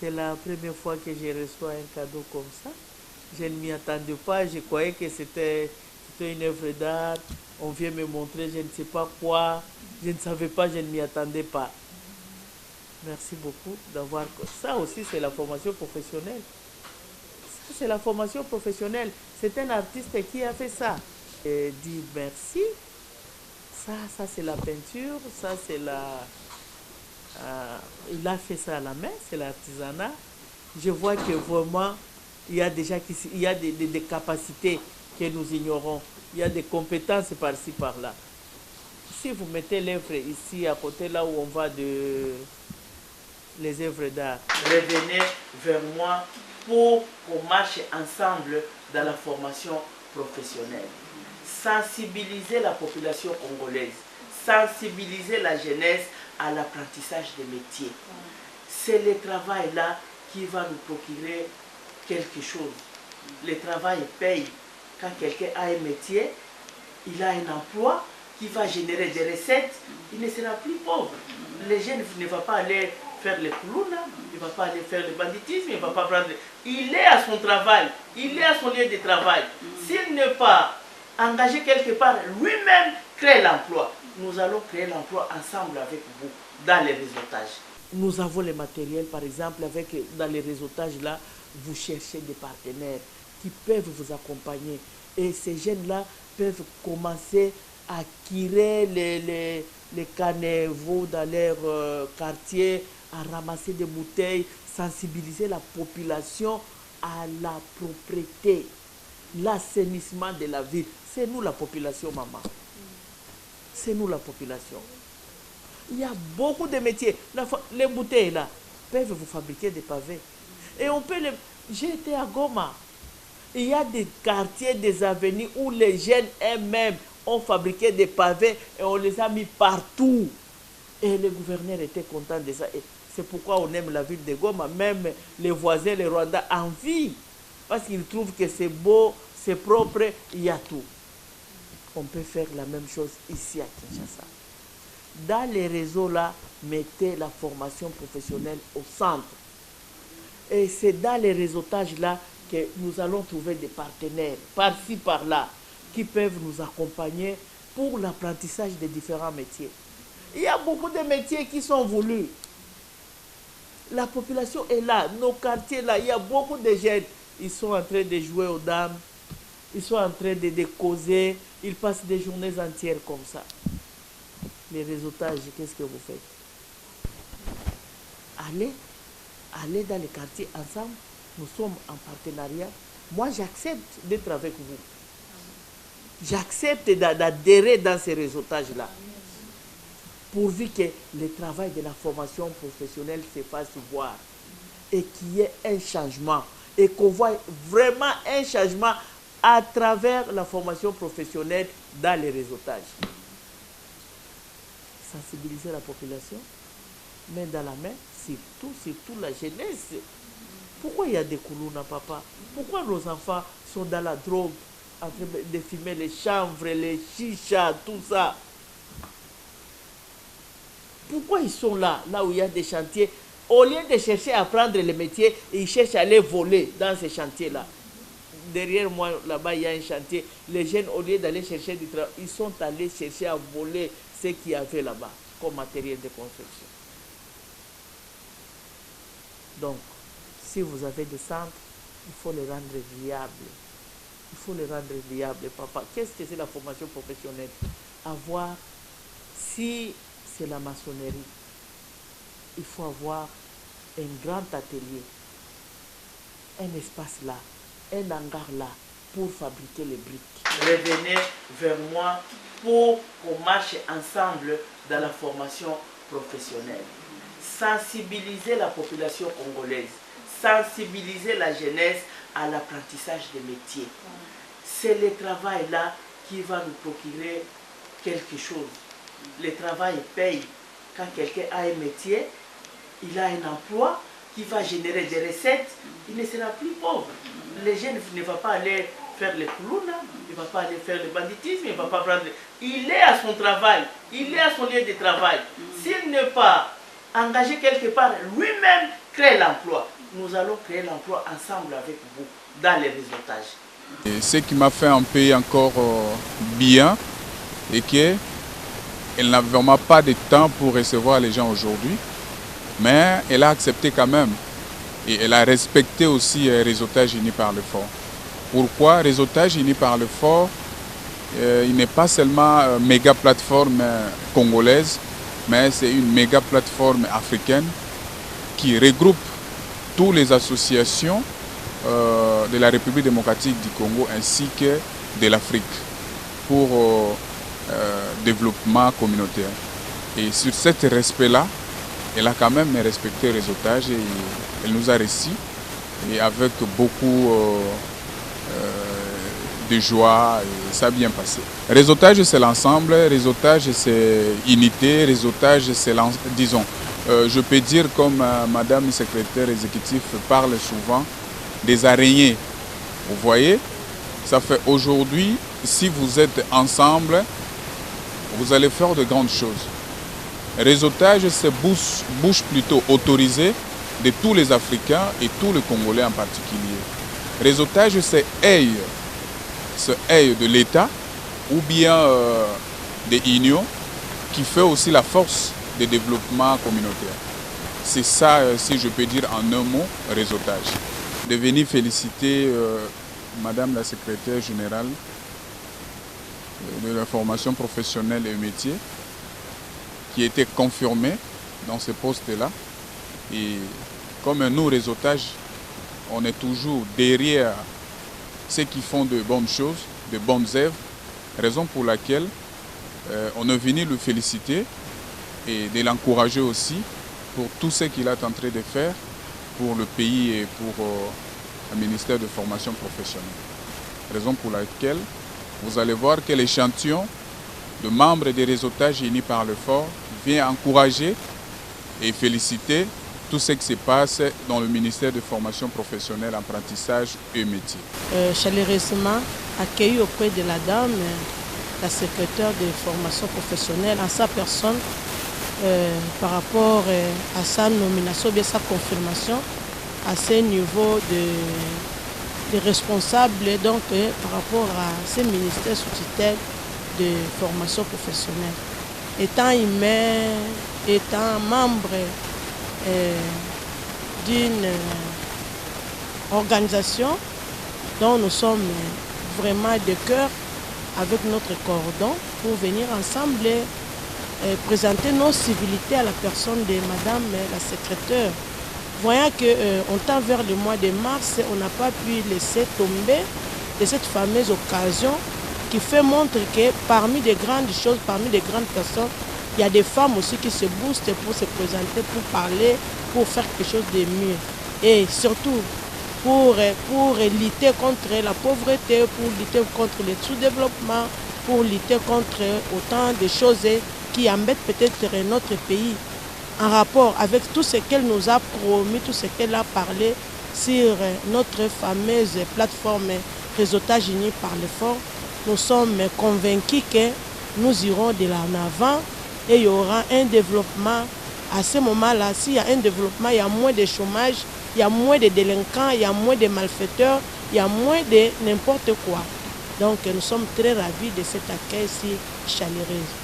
C'est la première fois que je reçois un cadeau comme ça. Je ne m'y attendais pas, je croyais que c'était une œuvre d'art. On vient me montrer je ne sais pas quoi. Je ne savais pas, je ne m'y attendais pas. Merci beaucoup d'avoir... Ça aussi, c'est la formation professionnelle. Ça, c'est la formation professionnelle. C'est un artiste qui a fait ça. Et dit merci. Ça c'est la peinture. Ça, c'est la... il a fait ça à la main, c'est l'artisanat. Je vois que vraiment, il y a déjà il y a des capacités que nous ignorons. Il y a des compétences par-ci, par-là. Si vous mettez l'œuvre ici, à côté, là où on va les œuvres d'art, revenez vers moi pour qu'on marche ensemble dans la formation professionnelle. Sensibiliser la population congolaise, sensibiliser la jeunesse à l'apprentissage des métiers. C'est le travail là qui va nous procurer quelque chose. Le travail paye. Quand quelqu'un a un métier, il a un emploi qui va générer des recettes, il ne sera plus pauvre. Les jeunes ne vont pas aller faire les clowns, il ne va pas aller faire le banditisme, il ne va pas prendre... Il est à son travail, il est à son lieu de travail. S'il n'est pas engagé quelque part, lui-même crée l'emploi. Nous allons créer l'emploi ensemble avec vous dans les réseautages. Nous avons les matériels, par exemple, dans les réseautages là, vous cherchez des partenaires qui peuvent vous accompagner. Et ces jeunes-là peuvent commencer à acquérir les caniveaux dans leur quartier, à ramasser des bouteilles, sensibiliser la population à la propreté, l'assainissement de la ville. C'est nous la population, maman. C'est nous la population. Il y a beaucoup de métiers. Les bouteilles là peuvent vous fabriquer des pavés. Et on peut les... J'ai été à Goma. Il y a des quartiers, des avenues où les jeunes eux-mêmes ont fabriqué des pavés et on les a mis partout. Et le gouverneur était content de ça. Et c'est pourquoi on aime la ville de Goma. Même les voisins, les Rwandais, envient. Parce qu'ils trouvent que c'est beau, c'est propre, il y a tout. On peut faire la même chose ici à Kinshasa. Dans les réseaux là, mettez la formation professionnelle au centre. Et c'est dans les réseautages là que nous allons trouver des partenaires, par-ci, par-là, qui peuvent nous accompagner pour l'apprentissage des différents métiers. Il y a beaucoup de métiers qui sont voulus. La population est là, nos quartiers là, il y a beaucoup de jeunes. Ils sont en train de jouer aux dames, ils sont en train de causer, ils passent des journées entières comme ça. Les réseautages, qu'est-ce que vous faites? Allez dans les quartiers ensemble, nous sommes en partenariat. Moi, j'accepte d'être avec vous. J'accepte d'adhérer dans ces réseautages-là. Pourvu que le travail de la formation professionnelle se fasse voir et qu'il y ait un changement et qu'on voit vraiment un changement à travers la formation professionnelle dans les réseautages. Sensibiliser la population, main dans la main, surtout la jeunesse. Pourquoi il y a des koulouna, papa? Pourquoi nos enfants sont dans la drogue, en train de fumer les chanvres, les chichas, tout ça? Pourquoi ils sont là où il y a des chantiers? Au lieu de chercher à apprendre les métiers, ils cherchent à aller voler dans ces chantiers-là. Derrière moi, là-bas, il y a un chantier. Les jeunes, au lieu d'aller chercher du travail, ils sont allés chercher à voler ce qu'il y avait là-bas comme matériel de construction. Donc, si vous avez des centres, il faut les rendre viables. Il faut les rendre viables, papa. Qu'est-ce que c'est la formation professionnelle? Avoir, si c'est la maçonnerie, il faut avoir un grand atelier, un espace là, un hangar là, pour fabriquer les briques. Revenez vers moi pour qu'on marche ensemble dans la formation professionnelle. Sensibiliser la population congolaise, sensibiliser la jeunesse à l'apprentissage des métiers. C'est le travail là qui va nous procurer quelque chose. Le travail paye. Quand quelqu'un a un métier, il a un emploi qui va générer des recettes, il ne sera plus pauvre. Les jeunes ne vont pas aller faire les clowns, il ne va pas aller faire le banditisme, il ne va pas prendre... Il est à son travail, il est à son lieu de travail. S'il n'est pas engagé quelque part, lui-même crée l'emploi. nous allons créer l'emploi ensemble avec vous dans les réseautages. Et ce qui m'a fait un peu encore bien et qu'elle n'a vraiment pas de temps pour recevoir les gens aujourd'hui, mais elle a accepté quand même et elle a respecté aussi Réseautage Uni par le Fort. Pourquoi Réseautage Uni par le Fort, il n'est pas seulement une méga plateforme congolaise, mais c'est une méga plateforme africaine qui regroupe toutes les associations de la République démocratique du Congo ainsi que de l'Afrique pour développement communautaire. Et sur cet respect-là, elle a quand même respecté le réseautage et elle nous a reçus et avec beaucoup de joie et ça a bien passé. Réseautage c'est l'ensemble, réseautage c'est unité, réseautage c'est disons, je peux dire comme Madame le secrétaire exécutif parle souvent des araignées. Vous voyez, ça fait aujourd'hui, si vous êtes ensemble, vous allez faire de grandes choses. Réseautage, c'est bouche plutôt autorisée de tous les Africains et tous les Congolais en particulier. Réseautage, c'est œil de l'État ou bien des unions qui fait aussi la force de développement communautaire. C'est ça, si je peux dire en un mot, réseautage. De venir féliciter Madame la secrétaire générale de la formation professionnelle et métier qui était confirmée dans ce poste-là. Et comme nous, réseautage, on est toujours derrière ceux qui font de bonnes choses, de bonnes œuvres, raison pour laquelle on est venu le féliciter et de l'encourager aussi pour tout ce qu'il est en train de faire pour le pays et pour le ministère de formation professionnelle. Raison pour laquelle vous allez voir que l'échantillon de membres des réseautages unis par le Fort vient encourager et féliciter tout ce qui se passe dans le ministère de formation professionnelle, apprentissage et métier. Chaleureusement accueilli auprès de la dame, la secrétaire de formation professionnelle, en sa personne, par rapport à sa nomination, bien sa confirmation à ce niveau de responsable, donc par rapport à ce ministère sous tutelle de formation professionnelle. Étant humain, étant membre d'une organisation dont nous sommes vraiment de cœur avec notre cordon pour venir ensemble présenter nos civilités à la personne de Madame la secrétaire. Voyant qu'on tend vers le mois de mars, on n'a pas pu laisser tomber de cette fameuse occasion qui fait montre que parmi des grandes choses, parmi des grandes personnes, il y a des femmes aussi qui se boostent pour se présenter, pour parler, pour faire quelque chose de mieux. Et surtout pour lutter contre la pauvreté, pour lutter contre le sous-développement, pour lutter contre autant de choses qui embêtent peut-être notre pays. En rapport avec tout ce qu'elle nous a promis, tout ce qu'elle a parlé sur notre fameuse plateforme Réseautage Uni par le Fort, nous sommes convaincus que nous irons de là en avant et il y aura un développement. À ce moment-là, s'il y a un développement, il y a moins de chômage, il y a moins de délinquants, il y a moins de malfaiteurs, il y a moins de n'importe quoi. Donc nous sommes très ravis de cet accueil si chaleureux.